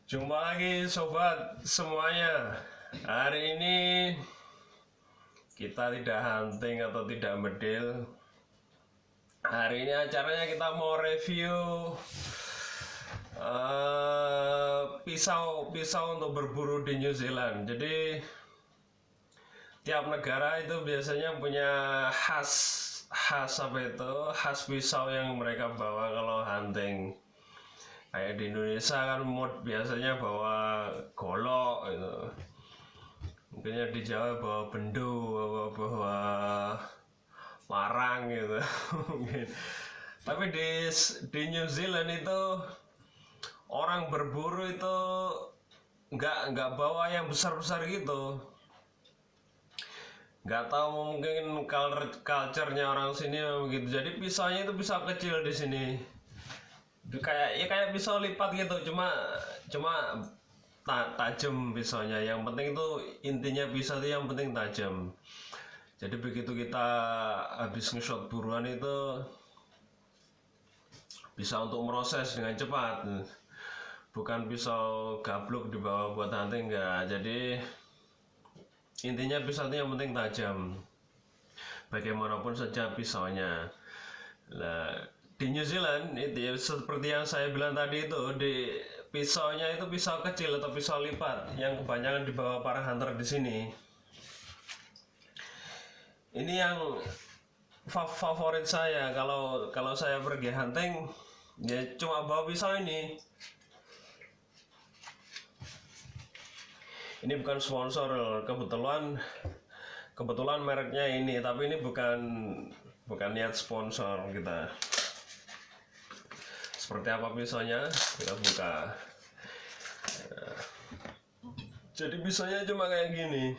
Jumpa lagi sobat semuanya. Hari ini kita tidak hunting atau tidak bedil. Hari ini acaranya kita mau review pisau untuk berburu di New Zealand. Jadi tiap negara itu biasanya punya khas pisau yang mereka bawa kalau hunting. Kayak di Indonesia kan biasanya bawa golok gitu. Mungkinnya di Jawa bawa bendu, bawa parang gitu. Mungkin. Tapi di New Zealand itu orang berburu itu nggak bawa yang besar-besar gitu. Nggak tahu mungkin culture-nya orang sini begitu. Jadi pisaunya itu pisau kecil di sini. Kayak pisau lipat gitu, cuma tajam pisaunya. Yang penting itu intinya pisau itu yang penting tajam. Jadi begitu kita habis nge-shot buruan itu bisa untuk meroses dengan cepat, bukan pisau gablok dibawa buat hunting, enggak. Jadi intinya pisau itu yang penting tajam, bagaimanapun saja pisaunya. Nah, di New Zealand itu ya, seperti yang saya bilang tadi itu, di pisaunya itu pisau kecil atau pisau lipat yang kebanyakan dibawa para hunter di sini. Ini yang favorit saya kalau saya pergi hunting, ya cuma bawa pisau ini. Ini bukan sponsor, kebetulan mereknya ini, tapi ini bukan niat sponsor kita. Seperti apa pisaunya kita buka. Jadi pisaunya cuma kayak gini,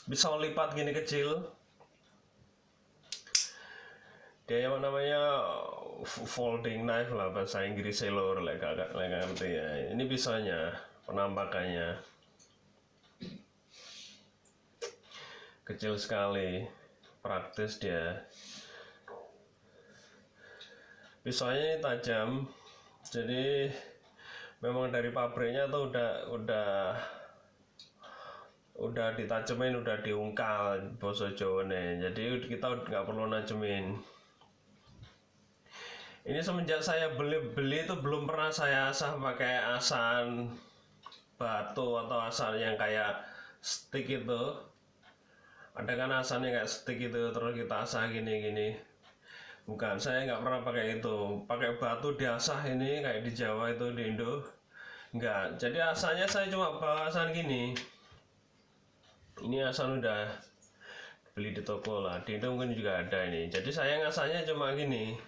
pisau lipat gini kecil. Dia yang namanya folding knife lah bahasa Inggris, sailor lah gak ngerti ya. Ini pisaunya, penampakannya kecil sekali, praktis dia. Pisaunya ini tajam, jadi memang dari pabriknya tuh udah ditajemin, udah diungkal boso Jawa nih. Jadi kita nggak perlu najemin. Ini semenjak saya beli itu belum pernah saya asah pakai asan batu atau asan yang kayak stick itu. Ada kan asannya kayak stick itu, terus kita asah gini. Bukan, saya nggak pernah pakai itu. Pakai batu diasah ini kayak di Jawa itu, di Indo. Nggak, jadi asalnya saya cuma bawa asan gini. Ini asan udah beli di toko lah, di Indo mungkin juga ada ini. Jadi saya ngasahnya cuma gini.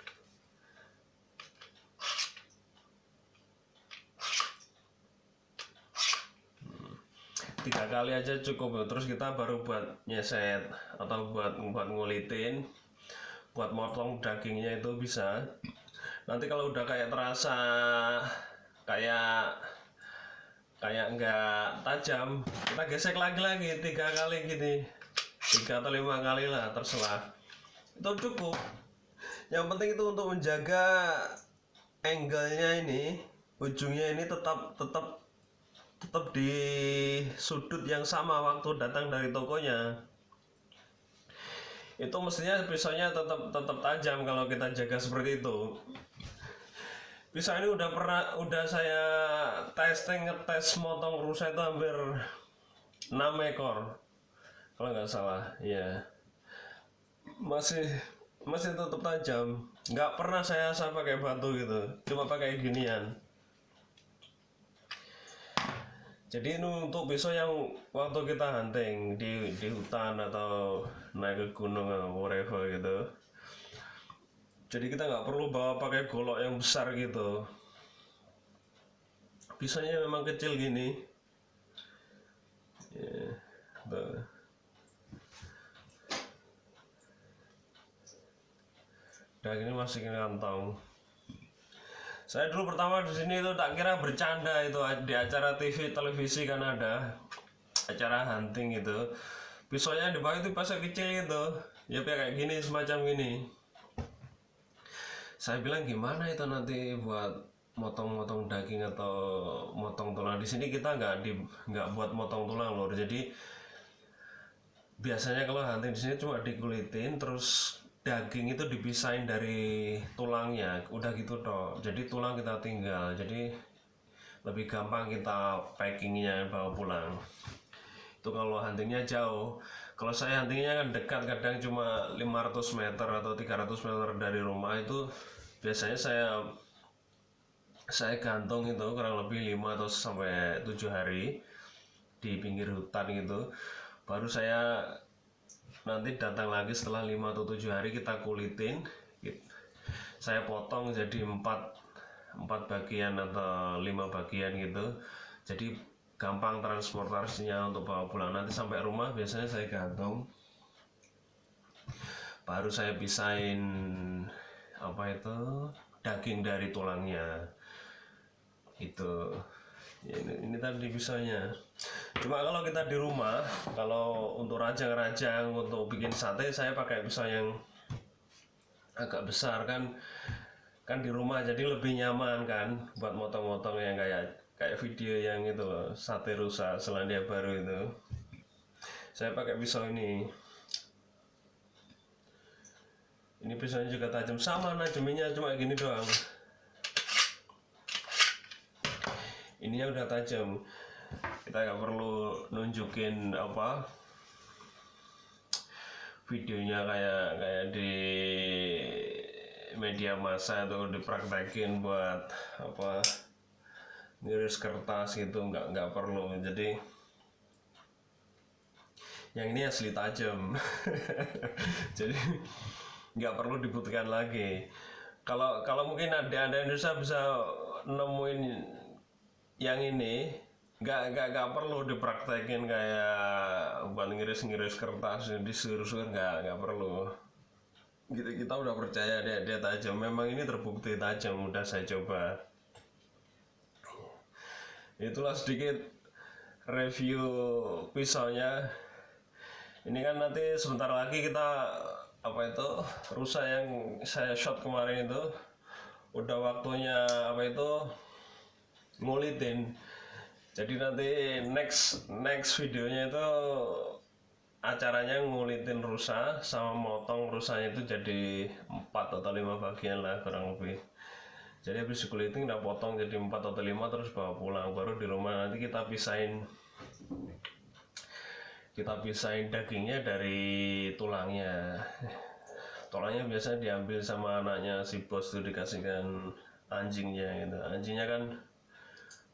Tiga kali aja cukup. Terus kita baru buat nyeset atau buat ngulitin, buat motong dagingnya itu bisa. Nanti kalau udah kayak terasa kayak nggak tajam, kita gesek lagi 3 kali gini, 3 atau 5 kali lah, terserah. Itu cukup. Yang penting itu untuk menjaga angle-nya ini, ujungnya ini tetap di sudut yang sama waktu datang dari tokonya. Itu mestinya pisaunya tetap tajam kalau kita jaga seperti itu. Pisau ini udah saya ngetes motong rusa itu hampir 6 ekor kalau nggak salah ya. Masih tetap tajam, nggak pernah saya asah pakai batu gitu, cuma pakai ginian. Jadi ini untuk pisau yang waktu kita hunting di hutan atau naik ke gunung atau whatever gitu. Jadi kita nggak perlu bawa pakai golok yang besar gitu. Pisaunya memang kecil gini. Ya, tuh. Udah gini masukin kantong. Saya dulu pertama di sini itu tak kira bercanda, itu di acara televisi kan ada acara hunting gitu. Pisaunya di bawah itu pisau kecil gitu. Ya kayak gini, semacam gini. Saya bilang gimana itu nanti buat motong-motong daging atau motong tulang. Di sini kita nggak buat motong tulang lur. Jadi biasanya kalau hunting di sini cuma dikulitin, terus daging itu dipisahin dari tulangnya, udah gitu toh. Jadi tulang kita tinggal. Jadi lebih gampang kita packingnya bawa pulang. Itu kalau huntingnya jauh. Kalau saya huntingnya kan dekat, kadang cuma 500 meter atau 300 meter dari rumah, itu biasanya saya gantung itu kurang lebih 5 atau sampai 7 hari di pinggir hutan gitu. Baru saya nanti datang lagi setelah 5 atau 7 hari, kita kulitin, saya potong jadi 4 bagian atau 5 bagian gitu. Jadi gampang transportasinya untuk bawa pulang. Nanti sampai rumah biasanya saya gantung, baru saya pisahin daging dari tulangnya itu. Ini tadi pisaunya. Cuma kalau kita di rumah, kalau untuk rajang-rajang, untuk bikin sate, saya pakai pisau yang agak besar kan di rumah, jadi lebih nyaman kan buat motong-motong yang kayak video yang itu loh, sate rusa Selandia Baru itu. Saya pakai pisau ini. Ini pisaunya juga tajam, sama najeminnya cuma gini doang. Ininya udah tajam, kita nggak perlu nunjukin videonya kayak di media massa atau dipraktekin buat ngiris kertas gitu, nggak perlu. Jadi yang ini asli tajam. Jadi nggak perlu dibuktikan lagi. Kalau mungkin ada Indonesia bisa nemuin yang ini, nggak perlu dipraktekin kayak buat ngiris kertas disuruh nggak perlu gitu. Kita udah percaya dia tajam, memang ini terbukti tajam, udah saya coba. Itulah sedikit review pisaunya. Ini kan nanti sebentar lagi kita rusa yang saya shot kemarin itu udah waktunya ngulitin. Jadi nanti next videonya itu acaranya ngulitin rusa sama motong rusanya itu jadi 4 atau 5 bagian lah kurang lebih. Jadi habis dikulitin kita potong jadi 4 atau 5, terus bawa pulang. Baru di rumah nanti kita pisahin dagingnya dari tulangnya. Tulangnya biasanya diambil sama anaknya si bos tuh, dikasihkan anjingnya gitu. Anjingnya kan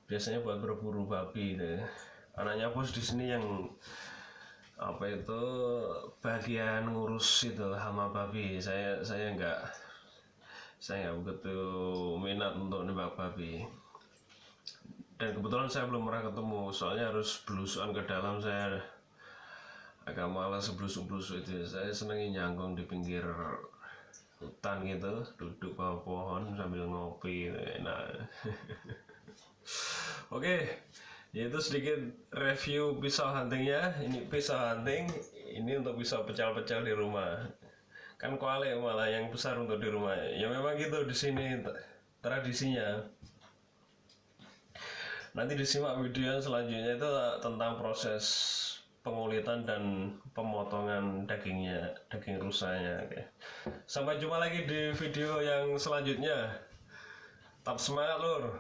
biasanya buat berburu babi gitu. Anaknya bos di sini yang bagian ngurus itu hama babi. Saya nggak begitu minat untuk nembak babi. Dan kebetulan saya belum pernah ketemu, soalnya harus belusukan ke dalam, saya agak malas blus-blus itu. Saya senengin nyangkung di pinggir hutan gitu, duduk bawah pohon sambil ngopi, enak. Oke, yaitu sedikit review pisau huntingnya. Ini pisau hunting, ini untuk pisau pecal-pecal di rumah. Kan kuali malah yang besar untuk di rumah. Ya memang gitu di sini tradisinya. Nanti disimak video selanjutnya itu tentang proses pengulitan dan pemotongan daging rusanya. Oke. Sampai jumpa lagi di video yang selanjutnya. Tetap semangat lur.